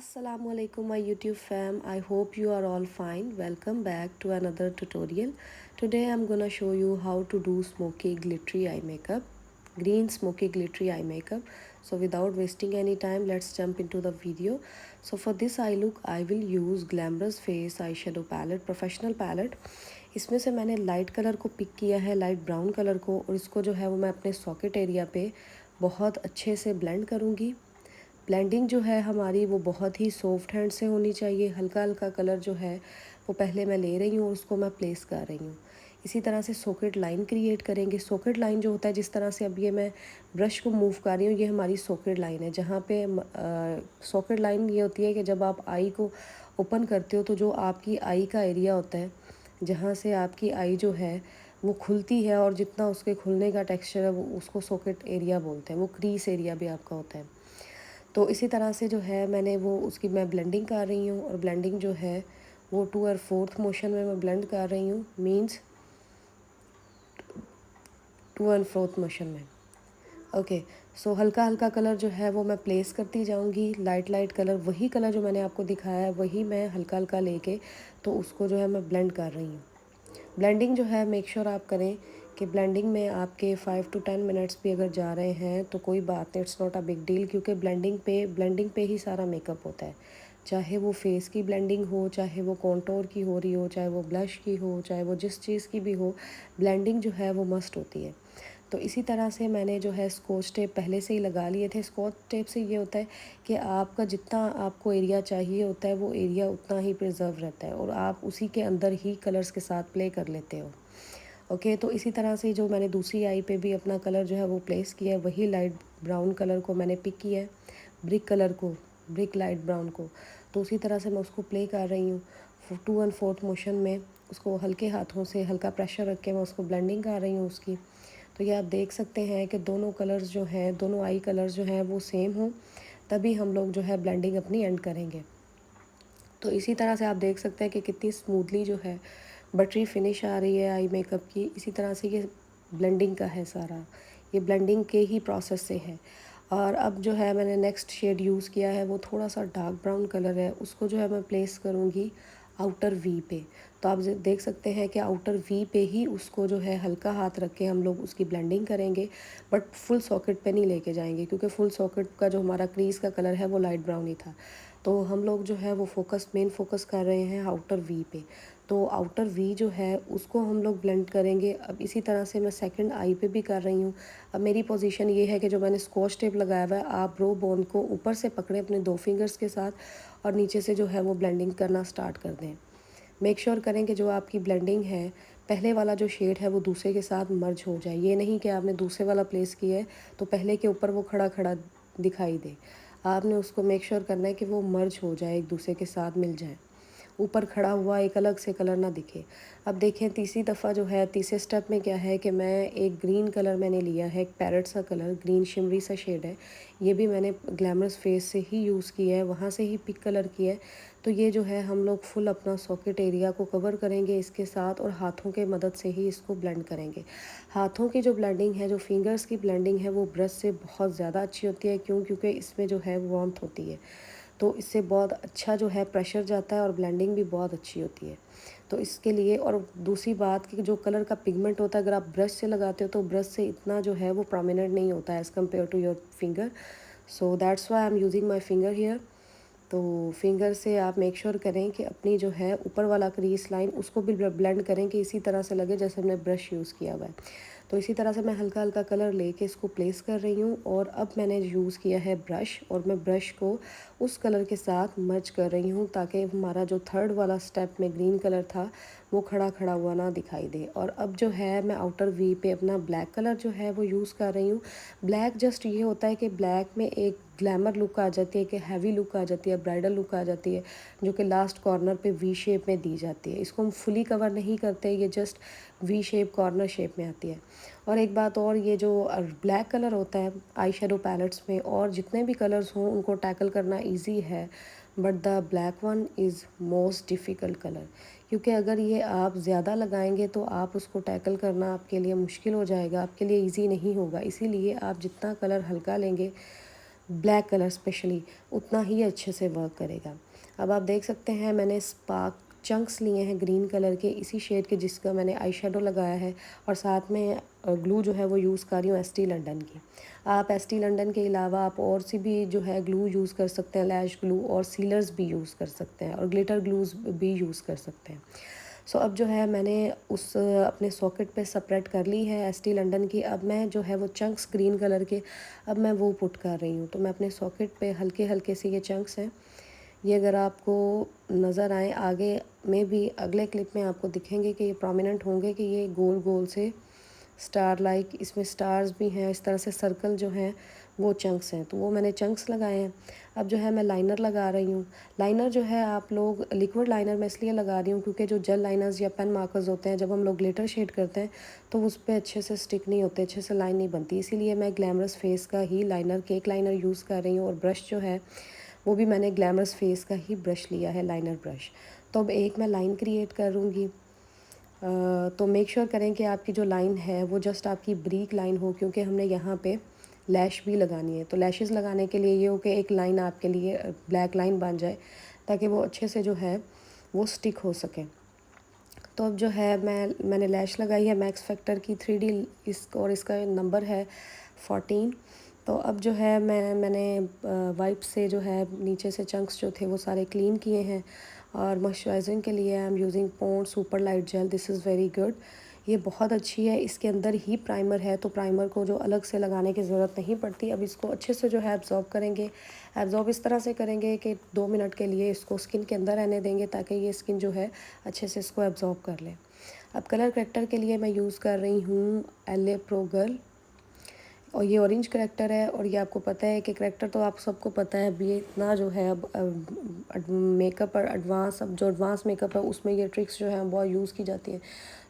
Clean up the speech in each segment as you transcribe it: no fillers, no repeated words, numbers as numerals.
Assalamualaikum my YouTube fam. I hope you are all fine. Welcome back to another tutorial. Today I'm gonna show you how to do smoky glittery eye makeup. Green smoky glittery eye makeup. So without wasting any time, let's jump into the video. So for this eye look I will use Glamorous Face eyeshadow palette, professional palette. इसमें से मैंने light colour को pick किया है, light brown colour को, और इसको जो है वो मैं अपने सॉकेट एरिया पे बहुत अच्छे से ब्लेंड करूँगी। ब्लेंडिंग जो है हमारी वो बहुत ही सॉफ्ट हैंड से होनी चाहिए। हल्का हल्का कलर जो है वो पहले मैं ले रही हूँ और उसको मैं प्लेस कर रही हूँ। इसी तरह से सॉकेट लाइन क्रिएट करेंगे। सॉकेट लाइन जो होता है, जिस तरह से अब ये मैं ब्रश को मूव कर रही हूँ, ये हमारी सॉकेट लाइन है। जहाँ पे सॉकेट लाइन ये होती है कि जब आप आई को ओपन करते हो तो जो आपकी आई का एरिया होता है, जहाँ से आपकी आई जो है वो खुलती है, और जितना उसके खुलने का टेक्सचर है वो उसको सॉकेट एरिया बोलते हैं। वो क्रीज एरिया भी आपका होता है। तो इसी तरह से जो है मैंने वो उसकी मैं ब्लेंडिंग कर रही हूँ, और ब्लेंडिंग जो है वो 2/4 मोशन में मैं ब्लेंड कर रही हूँ, मीन्स 2/4 मोशन में। ओके, सो हल्का हल्का कलर जो है वो मैं प्लेस करती जाऊँगी। लाइट लाइट कलर, वही कलर जो मैंने आपको दिखाया है वही मैं हल्का हल्का लेके तो उसको जो है मैं ब्लेंड कर रही हूँ। ब्लेंडिंग जो है मेक श्योर आप करें कि ब्लेंडिंग में आपके 5 to 10 मिनट्स भी अगर जा रहे हैं तो कोई बात नहीं, it's not a big deal, क्योंकि ब्लेंडिंग पे ही सारा मेकअप होता है। चाहे वो फेस की ब्लेंडिंग हो, चाहे वो कॉन्टोर की हो रही हो, चाहे वो ब्लश की हो, चाहे वो जिस चीज़ की भी हो, ब्लेंडिंग जो है वो मस्ट होती है। तो इसी तरह से मैंने जो है स्कॉच टेप पहले से ही लगा लिए थे। स्कॉच टेप से ये होता है कि आपका जितना आपको एरिया चाहिए होता है वो एरिया उतना ही प्रिजर्व रहता है, और आप उसी के अंदर ही कलर्स के साथ प्ले कर लेते हो। ओके, तो इसी तरह से जो मैंने दूसरी आई पे भी अपना कलर जो है वो प्लेस किया है, वही लाइट ब्राउन कलर को मैंने पिक किया है, ब्रिक कलर को, ब्रिक लाइट ब्राउन को। तो उसी तरह से मैं उसको प्ले कर रही हूँ 2/4 मोशन में। उसको हल्के हाथों से हल्का प्रेशर रख के मैं उसको ब्लेंडिंग कर रही हूँ उसकी। तो ये आप देख सकते हैं कि दोनों कलर्स जो हैं, दोनों आई कलर्स जो हैं वो सेम हों, तभी हम लोग जो है ब्लेंडिंग अपनी एंड करेंगे। तो इसी तरह से आप देख सकते हैं कि कितनी स्मूथली जो है बटरी फिनिश आ रही है आई मेकअप की। इसी तरह से ये ब्लेंडिंग का है सारा, ये ब्लेंडिंग के ही प्रोसेस से है। और अब जो है मैंने नेक्स्ट शेड यूज़ किया है वो थोड़ा सा डार्क ब्राउन कलर है, उसको जो है मैं प्लेस करूँगी आउटर वी पे। तो आप देख सकते हैं कि आउटर वी पे ही उसको जो है हल्का हाथ रख के हम लोग उसकी ब्लेंडिंग करेंगे, बट फुल सॉकेट पे नहीं लेके जाएंगे, क्योंकि फुल सॉकेट का जो हमारा क्रीज का कलर है वो लाइट ब्राउन ही था। तो हम लोग जो है वो मेन फोकस कर रहे हैं आउटर वी पे। तो आउटर वी जो है उसको हम लोग ब्लेंड करेंगे। अब इसी तरह से मैं सेकंड आई पे भी कर रही हूँ। अब मेरी पोजीशन ये है कि जो मैंने स्कॉच टेप लगाया हुआ है, आप रो बोन को ऊपर से पकड़ें अपने 2 फिंगर्स के साथ, और नीचे से जो है वो ब्लेंडिंग करना स्टार्ट कर दें। मेक श्योर करें कि जो आपकी ब्लेंडिंग है, पहले वाला जो शेड है वो दूसरे के साथ मर्ज हो जाए। ये नहीं कि आपने दूसरे वाला प्लेस किया है तो पहले के ऊपर वो खड़ा खड़ा दिखाई दे। आपने उसको मेक श्योर करना है कि वो मर्ज हो जाए, एक दूसरे के साथ मिल जाए, ऊपर खड़ा हुआ एक अलग से कलर ना दिखे। अब देखें तीसरी दफ़ा जो है, तीसरे स्टेप में क्या है कि मैं एक ग्रीन कलर मैंने लिया है, एक पैरेट सा कलर, ग्रीन शिमरी सा शेड है। ये भी मैंने ग्लैमरस फेस से ही यूज़ किया है, वहाँ से ही पिक कलर किया है। तो ये जो है हम लोग फुल अपना सॉकेट एरिया को कवर करेंगे इसके साथ, और हाथों के मदद से ही इसको ब्लेंड करेंगे। हाथों की जो ब्लेंडिंग है, जो फिंगर्स की ब्लेंडिंग है, वो ब्रश से बहुत ज़्यादा अच्छी होती है। क्यों? क्योंकि इसमें जो है वार्मथ होती है, तो इससे बहुत अच्छा जो है प्रेशर जाता है, और ब्लेंडिंग भी बहुत अच्छी होती है। तो इसके लिए, और दूसरी बात कि जो कलर का पिगमेंट होता है अगर आप ब्रश से लगाते हो तो ब्रश से इतना जो है वो प्रोमिनेंट नहीं होता है as compare to your finger. So that's why I am using my finger here. तो फिंगर से आप मेक श्योर करें कि अपनी जो है ऊपर वाला क्रीज लाइन उसको भी ब्लेंड करें कि इसी तरह से लगे जैसे हमने ब्रश यूज़ किया हुआ है। तो इसी तरह से मैं हल्का हल्का कलर लेके इसको प्लेस कर रही हूँ, और अब मैंने यूज़ किया है ब्रश, और मैं ब्रश को उस कलर के साथ मर्ज कर रही हूँ ताकि हमारा जो थर्ड वाला स्टेप में ग्रीन कलर था वो खड़ा खड़ा हुआ ना दिखाई दे। और अब जो है मैं आउटर वी पे अपना ब्लैक कलर जो है वो यूज़ कर रही हूँ। ब्लैक जस्ट ये होता है कि ब्लैक में एक ग्लैमर लुक आ जाती है, कि हैवी लुक आ जाती है, ब्राइडल लुक आ जाती है, जो कि लास्ट कॉर्नर पे वी शेप में दी जाती है। इसको हम फुली कवर नहीं करते, ये just V shape corner shape में आती है। और एक बात और, ये जो ब्लैक कलर होता है आई शेडो पैलेट्स में, और जितने भी कलर्स हों उनको टैकल करना ईजी है, but the black one is most difficult colour, क्योंकि अगर ये आप ज़्यादा लगाएंगे तो आप उसको टैकल करना आपके लिए मुश्किल हो जाएगा, आपके लिए ईजी नहीं होगा। इसीलिए आप जितना कलर हल्का लेंगे ब्लैक कलर स्पेशली, उतना ही अच्छे से वर्क करेगा। अब आप देख सकते हैं मैंने स्पार्क चंक्स लिए हैं ग्रीन कलर के, इसी शेड के जिसका मैंने आई शेडो लगाया है, और साथ में ग्लू जो है वो यूज़ कर रही हूँ एस्टी लंडन की। आप एस्टी लंडन के अलावा आप और सी भी जो है ग्लू यूज़ कर सकते हैं, लैश ग्लू और सीलर्स भी यूज़ कर सकते हैं, और ग्लिटर ग्लूज़ भी यूज़ कर सकते हैं। सो अब जो है मैंने उस अपने सॉकेट पे सेपरेट कर ली है एस्टी लंडन की। अब मैं जो है वो चंक्स ग्रीन कलर के, अब मैं वो पुट कर रही हूँ। तो मैं अपने सॉकेट पे हल्के हल्के से ये चंक्स हैं, ये अगर आपको नज़र आए आगे में भी अगले क्लिप में आपको दिखेंगे कि ये प्रोमिनेंट होंगे कि ये गोल गोल से स्टार लाइक, इसमें स्टार्स भी हैं, इस तरह से सर्कल जो हैं वो चंक्स हैं, तो वो मैंने चंक्स लगाए हैं। अब जो है मैं लाइनर लगा रही हूँ। लाइनर जो है आप लोग लिक्विड लाइनर मैं इसलिए लगा रही हूँ क्योंकि जो जेल लाइनर्स या पेन मार्कर्स होते हैं जब हम लोग ग्लिटर शेड करते हैं तो उस पर अच्छे से स्टिक नहीं होते, अच्छे से लाइन नहीं बनती, इसीलिए मैं ग्लैमरस फेस का ही लाइनर, केक लाइनर यूज़ कर रही हूँ। और ब्रश जो है वो भी मैंने ग्लैमरस फेस का ही ब्रश लिया है, लाइनर ब्रश। तो अब एक मैं लाइन क्रिएट करूँगी। तो मेक श्योर करें कि आपकी जो लाइन है वो जस्ट आपकी ब्रीक लाइन हो, क्योंकि हमने यहाँ पे लैश भी लगानी है। तो लैशेस लगाने के लिए ये हो कि एक लाइन आपके लिए ब्लैक लाइन बन जाए ताकि वो अच्छे से जो है वो स्टिक हो सके। तो अब जो है मैंने लैश लगाई है मैक्स फैक्टर की 3D और इसका नंबर है 14। तो अब जो है मैंने वाइप से जो है नीचे से चंक्स जो थे वो सारे क्लीन किए हैं। और मॉइस्चराइजिंग के लिए आई am using pond super light jail, this is very good, ये बहुत अच्छी है। इसके अंदर ही प्राइमर है तो प्राइमर को जो अलग से लगाने की ज़रूरत नहीं पड़ती। अब इसको अच्छे से जो है एब्जॉर्ब करेंगे। एब्जॉर्ब इस तरह से करेंगे कि 2 मिनट के लिए इसको स्किन के अंदर रहने देंगे ताकि ये स्किन जो है अच्छे से इसको एब्जॉर्ब कर ले। अब कलर करेक्टर के लिए मैं यूज़ कर रही हूँ LA Pro Girl, और ये ऑरेंज करेक्टर है। और ये आपको पता है कि करेक्टर तो आप सबको पता है, अब ये इतना जो है अब मेकअप और एडवांस, अब जो एडवांस मेकअप है उसमें ये ट्रिक्स जो हैं बहुत यूज़ की जाती हैं।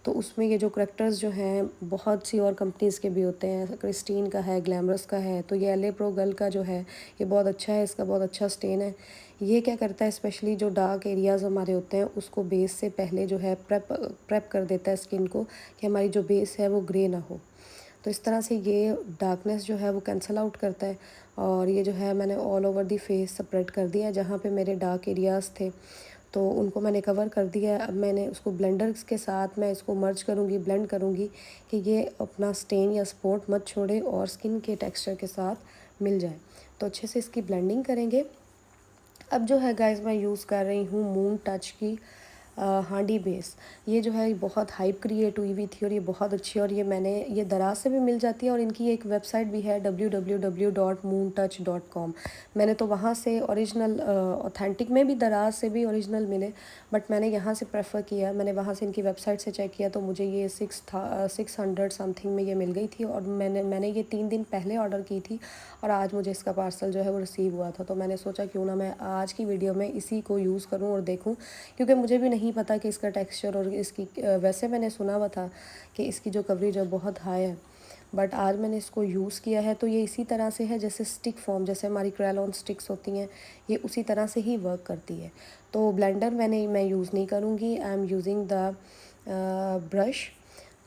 तो उसमें ये जो करेक्टर्स जो हैं बहुत सी और कंपनीज़ के भी होते हैं, क्रिस्टीन का है, ग्लैमरस का है। तो ये LA Pro Girl का जो है ये बहुत अच्छा है, इसका बहुत अच्छा स्टेन है। ये क्या करता है, स्पेशली जो डार्क एरियाज़ हमारे होते हैं उसको बेस से पहले जो है प्रेप कर देता है स्किन को, कि हमारी जो बेस है वो ग्रे ना हो। तो इस तरह से ये डार्कनेस जो है वो कैंसिल आउट करता है। और ये जो है मैंने all over the face spread कर दिया है, जहाँ पे मेरे डार्क एरियाज़ थे तो उनको मैंने कवर कर दिया है। अब मैंने उसको ब्लेंडर के साथ मैं इसको मर्ज करूँगी, ब्लेंड करूँगी कि ये अपना स्टेन या स्पॉट मत छोड़े और स्किन के टेक्सचर के साथ मिल जाए। तो अच्छे से इसकी ब्लेंडिंग करेंगे। अब जो है गाइस मैं यूज़ कर रही हूँ मून टच की हांडी बेस। ये जो है बहुत हाइप क्रिएट हुई हुई थी और ये बहुत अच्छी है, और ये मैंने ये दराज से भी मिल जाती है और इनकी एक वेबसाइट भी है www.moontouch.com। मैंने तो वहाँ से ओरिजिनल ऑथेंटिक में भी दराज से भी ओरिजिनल मिले, बट मैंने यहाँ से प्रेफर किया, मैंने वहाँ से इनकी वेबसाइट से चेक किया तो मुझे ये 600 समथिंग में ये मिल गई थी। और मैंने ये 3 दिन पहले ऑर्डर की थी और आज मुझे इसका पार्सल जो है वो रिसीव हुआ था। तो मैंने सोचा क्यों ना मैं आज की वीडियो में इसी को यूज़ करूँ और देखूँ, क्योंकि मुझे भी नहीं पता कि इसका टेक्सचर और इसकी वैसे मैंने सुना हुआ था कि इसकी जो कवरेज है बहुत हाई है, बट आज मैंने इसको यूज़ किया है तो ये इसी तरह से है जैसे स्टिक फॉर्म, जैसे हमारी क्रेलॉन स्टिक्स होती हैं ये उसी तरह से ही वर्क करती है। तो ब्लेंडर मैं यूज़ नहीं करूँगी, आई एम यूजिंग द ब्रश।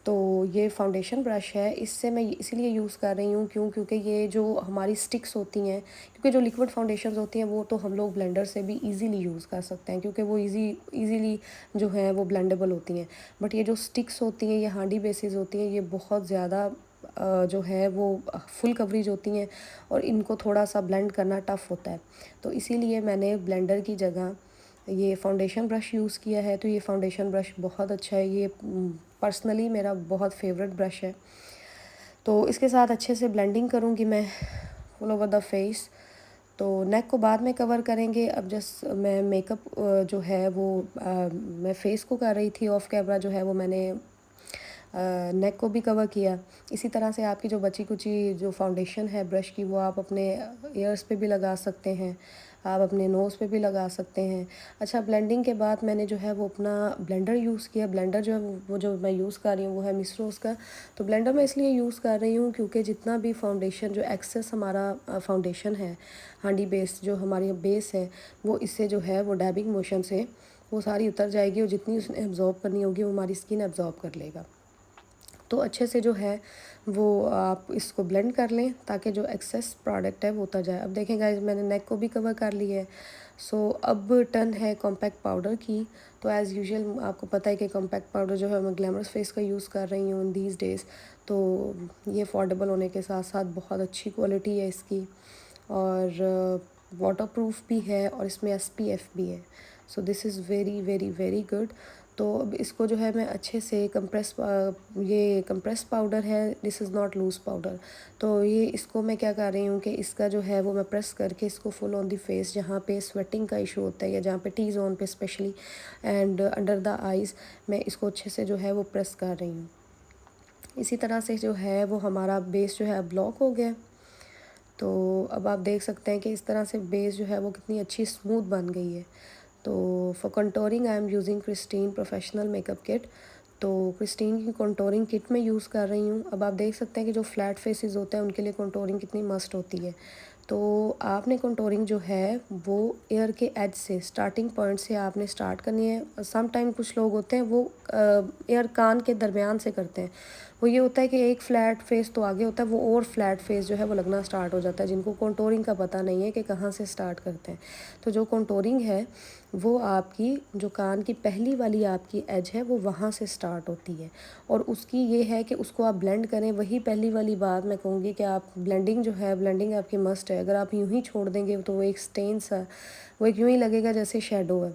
तो ये फाउंडेशन ब्रश है, इससे मैं इसीलिए यूज़ कर रही हूँ क्योंकि ये जो हमारी स्टिक्स होती हैं, क्योंकि जो लिक्विड फाउंडेशंस होती हैं वो तो हम लोग ब्लेंडर से भी इजीली यूज़ कर सकते हैं क्योंकि वो इजीली जो है वो ब्लेंडेबल होती हैं। बट ये जो स्टिक्स होती हैं, ये हांडी बेसिस होती हैं, ये बहुत ज़्यादा जो है वो फुल कवरेज होती हैं और इनको थोड़ा सा ब्लेंड करना टफ़ होता है। तो इसीलिए मैंने ब्लेंडर की जगह ये फाउंडेशन ब्रश यूज़ किया है। तो ये फाउंडेशन ब्रश बहुत अच्छा है, ये पर्सनली मेरा बहुत फेवरेट ब्रश है। तो इसके साथ अच्छे से ब्लेंडिंग करूँगी मैं ऑल ओवर द फेस। तो नेक को बाद में कवर करेंगे। अब जस्ट मैं मेकअप जो है वो मैं फेस को कर रही थी ऑफ कैमरा, जो है वो मैंने नेक को भी कवर किया। इसी तरह से आपकी जो बची कुची जो फाउंडेशन है ब्रश की वो आप अपने ईयर्स पे भी लगा सकते हैं, आप अपने नोज़ पे भी लगा सकते हैं। अच्छा, ब्लेंडिंग के बाद मैंने जो है वो अपना ब्लेंडर यूज़ किया। ब्लेंडर जो है वो जो मैं यूज़ कर रही हूँ वो है मिसरोज़ का। तो ब्लेंडर मैं इसलिए यूज़ कर रही हूँ क्योंकि जितना भी फाउंडेशन जो एक्सेस हमारा फाउंडेशन है, हांडी बेस जो हमारी बेस है, वो इससे जो है वो डैबिंग मोशन से वो सारी उतर जाएगी और जितनी उसने एब्जॉर्ब करनी होगी वो हमारी स्किन एब्जॉर्ब कर लेगा। तो अच्छे से जो है वो आप इसको ब्लेंड कर लें ताकि जो एक्सेस प्रोडक्ट है वो उतर जाए। अब देखें गाइस, मैंने नेक को भी कवर कर लिया है। सो अब टर्न है कॉम्पैक्ट पाउडर की। तो एज़ यूजुअल आपको पता है कि कॉम्पैक्ट पाउडर जो है मैं ग्लैमरस फेस का यूज़ कर रही हूँ दीज़ डेज़। तो ये अफोर्डेबल होने के साथ साथ बहुत अच्छी क्वालिटी है इसकी, और वाटरप्रूफ भी है, और इसमें एसपीएफ भी है। So this is very very very good. तो अब इसको जो है मैं अच्छे से ये कंप्रेस पाउडर है, this is not lose powder. तो ये इसको मैं क्या कर रही हूँ कि इसका जो है वो मैं प्रेस करके इसको फुल ऑन दी फेस, जहाँ पे स्वेटिंग का इशू होता है या जहाँ पे टी जोन पे specially and under the eyes, मैं इसको अच्छे से जो है वो प्रेस कर रही हूँ। इसी तरह से जो है वो हमारा बेस जो है ब्लॉक हो गया। तो अब आप देख सकते हैं कि इस तरह से बेस जो है वो कितनी अच्छी स्मूथ बन गई है। तो for contouring I am using Christine professional makeup kit. तो क्रिस्टीन की कंटोरिंग किट मैं यूज़ कर रही हूँ। अब आप देख सकते हैं कि जो फ्लैट फेसेस होते हैं उनके लिए कंटोरिंग कितनी मस्ट होती है। तो आपने कंटोरिंग जो है वो एयर के एज से, स्टार्टिंग पॉइंट से आपने स्टार्ट करनी है। सम टाइम कुछ लोग होते हैं वो एयर कान के दरमियान से करते हैं। वो ये होता है कि एक फ्लैट फेस तो आगे होता है, वो और फ्लैट फेस जो है वो लगना स्टार्ट हो जाता है, जिनको कंटोरिंग का पता नहीं है कि कहाँ से स्टार्ट करते हैं। तो जो कंटोरिंग है वो आपकी जो कान की पहली वाली आपकी एज है वो वहाँ से स्टार्ट होती है, और उसकी ये है कि उसको आप ब्लेंड करें। वही पहली वाली बात मैं कहूँगी कि आप ब्लेंडिंग जो है, ब्लेंडिंग आपकी मस्ट है। अगर आप यूँ ही छोड़ देंगे तो वो एक स्टेन सा, वो एक यूँ ही लगेगा जैसे शेडो है,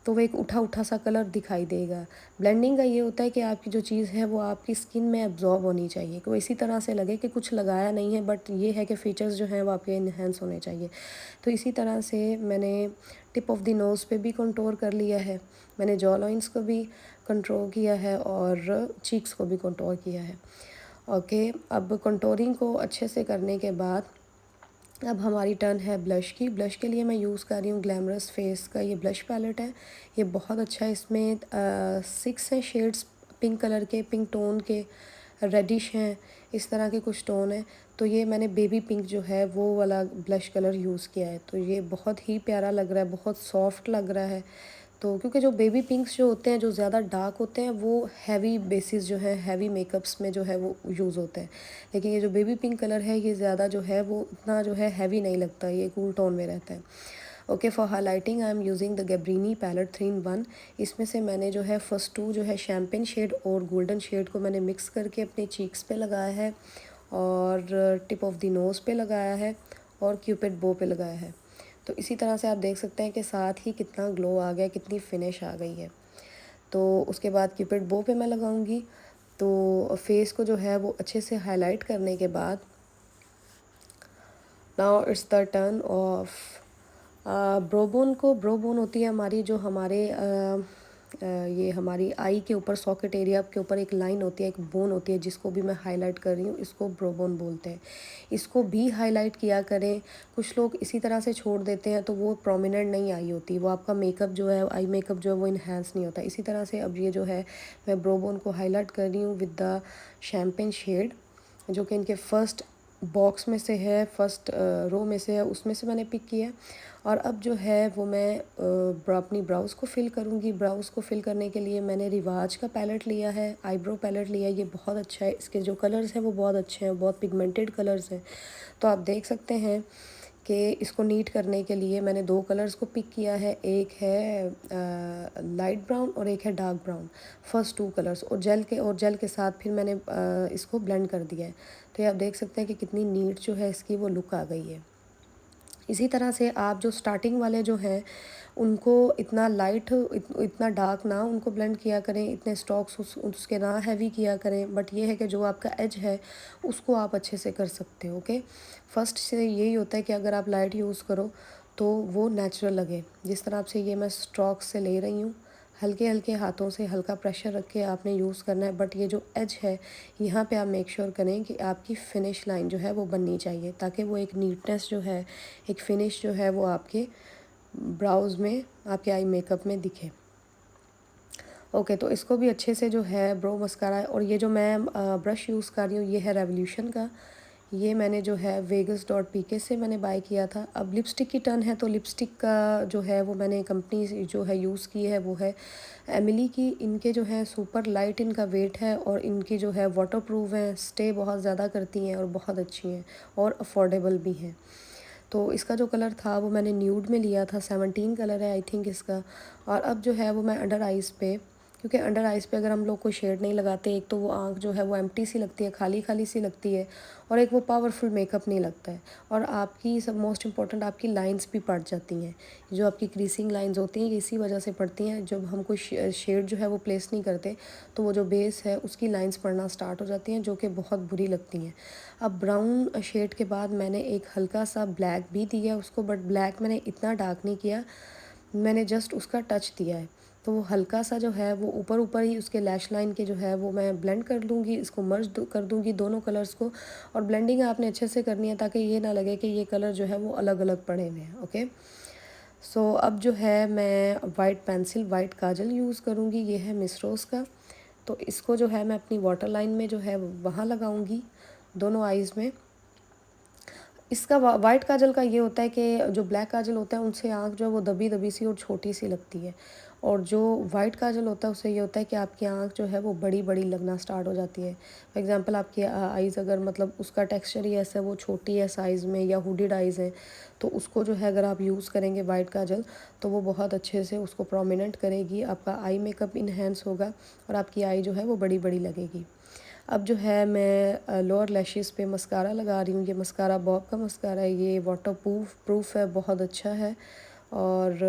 तो वो एक उठा उठा सा कलर दिखाई देगा। ब्लेंडिंग का ये होता है कि आपकी जो चीज़ है वो आपकी स्किन में एब्जॉर्ब होनी चाहिए, कि वो इसी तरह से लगे कि कुछ लगाया नहीं है, बट ये है कि फीचर्स जो हैं वो आपके इन्हेंस होने चाहिए। तो इसी तरह से मैंने टिप ऑफ द नोज़ पे भी कंटूर कर लिया है, मैंने जॉ लाइन्स को भी कंट्रोल किया है, और चीक्स को भी कंटूर किया है। ओके, अब कंटूरिंग को अच्छे से करने के बाद अब हमारी टर्न है ब्लश की। ब्लश के लिए मैं यूज़ कर रही हूँ ग्लैमरस फेस का ये ब्लश पैलेट है। ये बहुत अच्छा है, इसमें 6 हैं शेड्स पिंक कलर के, पिंक टोन के, रेडिश हैं, इस तरह के कुछ टोन हैं। तो ये मैंने बेबी पिंक जो है वो वाला ब्लश कलर यूज़ किया है। तो ये बहुत ही प्यारा लग रहा है, बहुत सॉफ्ट लग रहा है। तो क्योंकि जो बेबी पिंक्स जो होते हैं, जो ज़्यादा डार्क होते हैं, वो हैवी बेसिस जो है, हैवी मेकअप्स में जो है वो यूज़ होते हैं। लेकिन ये जो बेबी पिंक कलर है ये ज़्यादा जो है वो इतना जो है हैवी नहीं लगता, ये कूल टोन में रहता है। Okay, for highlighting I am using the Gabrini palette 3 in 1। इसमें से मैंने जो है फर्स्ट 2 जो है शैम्पेन शेड और गोल्डन शेड को मैंने मिक्स करके अपने चीक्स पे लगाया है, और टिप ऑफ द नोज़ पे लगाया है, और क्यूपिड बो पे लगाया है। तो इसी तरह से आप देख सकते हैं कि साथ ही कितना ग्लो आ गया, कितनी फिनिश आ गई है। तो उसके बाद क्यूपिड बो पे मैं लगाऊंगी। तो फेस को जो है वो अच्छे से हाईलाइट करने के बाद now it's the turn off brow bone को। ब्रोबोन होती है हमारी जो हमारे ये हमारी आई के ऊपर सॉकेट एरिया के ऊपर एक लाइन होती है, एक बोन होती है, जिसको भी मैं हाईलाइट कर रही हूँ, इसको ब्रोबोन बोलते हैं। इसको भी हाईलाइट किया करें। कुछ लोग इसी तरह से छोड़ देते हैं तो वो प्रोमिनेंट नहीं आई होती, वो आपका मेकअप जो है, आई मेकअप जो है वो इन्हेंस नहीं होता। इसी तरह से अब ये जो है मैं ब्रोबोन को हाईलाइट कर रही हूँ विद द शैम्पेन शेड, जो कि इनके फर्स्ट बॉक्स में से है, फर्स्ट रो में से है, उसमें से मैंने पिक किया। और अब जो है वो मैं अपनी ब्राउज़ को फिल करूँगी। ब्राउज़ को फिल करने के लिए मैंने रिवाज का पैलेट लिया है, आईब्रो पैलेट लिया है। ये बहुत अच्छा है, इसके जो कलर्स हैं वो बहुत अच्छे हैं, बहुत पिगमेंटेड कलर्स हैं। तो आप देख सकते हैं कि इसको नीट करने के लिए मैंने 2 कलर्स को पिक किया है, एक है लाइट ब्राउन और एक है डार्क ब्राउन, फर्स्ट 2 कलर्स, और जेल के साथ फिर मैंने इसको ब्लेंड कर दिया है। तो ये आप देख सकते हैं कि कितनी नीट जो है इसकी वो लुक आ गई है। इसी तरह से आप जो स्टार्टिंग वाले जो हैं उनको इतना लाइट इतना डार्क ना उनको ब्लेंड किया करें, इतने स्टॉक्स उसके ना हैवी किया करें, बट ये है कि जो आपका एज है उसको आप अच्छे से कर सकते हो। ओके, फर्स्ट से यही होता है कि अगर आप लाइट यूज़ करो तो वो नेचुरल लगे। जिस तरह से ये मैं स्ट्रोक्स से ले रही हूँ, हल्के हल्के हाथों से हल्का प्रेशर रख के आपने यूज़ करना है। बट ये जो एज है यहाँ पे आप मेक श्योर करें कि आपकी फ़िनिश लाइन जो है वो बननी चाहिए, ताकि वो एक नीटनेस जो है, एक फ़िनिश जो है वो आपके ब्राउज़ में, आपके आई मेकअप में दिखे। ओके, तो इसको भी अच्छे से जो है ब्रो मस्कारा, और ये जो मैं ब्रश यूज़ कर रही हूँ ये है रेवोल्यूशन का। ये मैंने जो है vegas.pk से मैंने बाय किया था। अब लिपस्टिक की टर्न है, तो लिपस्टिक का जो है वो मैंने कंपनी जो है यूज़ की है वो है एमिली की। इनके जो है सुपर लाइट इनका वेट है और इनकी जो है वाटर प्रूफ है, स्टे बहुत ज़्यादा करती हैं और बहुत अच्छी हैं और अफोर्डेबल भी हैं। तो इसका जो कलर था वो मैंने न्यूड में लिया था, 17 कलर है आई थिंक इसका। और अब जो है वो मैं अंडर आइज़ पे, क्योंकि अंडर आइज़ पे अगर हम लोग कोई शेड नहीं लगाते, एक तो वो आँख जो है वो एम्प्टी सी लगती है, खाली खाली सी लगती है, और एक वो पावरफुल मेकअप नहीं लगता है। और आपकी सब मोस्ट इम्पॉर्टेंट आपकी लाइंस भी पड़ जाती हैं, जो आपकी क्रीसिंग लाइंस होती हैं ये इसी वजह से पड़ती हैं। जब हम कोई शेड जो है वो प्लेस नहीं करते तो वो जो बेस है उसकी लाइंस पड़ना स्टार्ट हो जाती हैं, जो कि बहुत बुरी लगती हैं। अब ब्राउन शेड के बाद मैंने एक हल्का सा ब्लैक भी दिया उसको, बट ब्लैक मैंने इतना डार्क नहीं किया, मैंने जस्ट उसका टच दिया है। तो वो हल्का सा जो है वो ऊपर ऊपर ही उसके लैश लाइन के जो है वो मैं ब्लेंड कर लूँगी, इसको मर्ज कर दूँगी दोनों कलर्स को। और ब्लेंडिंग आपने अच्छे से करनी है ताकि ये ना लगे कि ये कलर जो है वो अलग अलग पड़े हुए हैं। ओके, सो अब जो है मैं वाइट पेंसिल, वाइट काजल यूज़ करूँगी, ये है मिस रोज़ का। तो इसको जो है मैं अपनी वाटर लाइन में जो है वहाँ लगाऊंगी, दोनों आइज़ में। इसका वाइट काजल का ये होता है कि जो ब्लैक काजल होता है उनसे आँख जो है वो दबी दबी सी और छोटी सी लगती है, और जो वाइट काजल होता है उससे ये होता है कि आपकी आँख जो है वो बड़ी बड़ी लगना स्टार्ट हो जाती है। फॉर एग्जांपल आपकी आइज़ अगर मतलब उसका टेक्सचर ही ऐसा है, वो छोटी है साइज़ में या हुडिड आइज़ है, तो उसको जो है अगर आप यूज़ करेंगे वाइट काजल तो वो बहुत अच्छे से उसको प्रोमिनेंट करेगी, आपका आई मेकअप इन्हेंस होगा और आपकी आई जो है वो बड़ी बड़ी लगेगी। अब जो है मैं लोअर लैशेस पे मस्कारा लगा रही हूँ। ये मस्कारा बॉब का मस्कारा है, ये वाटर प्रूफ है, बहुत अच्छा है और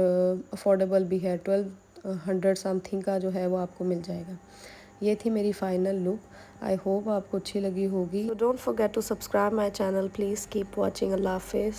अफोर्डेबल भी है। 1200 समथिंग का जो है वो आपको मिल जाएगा। ये थी मेरी फाइनल लुक। आई होप आपको अच्छी लगी होगी। Don't forget to subscribe my channel, please keep watching. अल्लाह हाफिज़।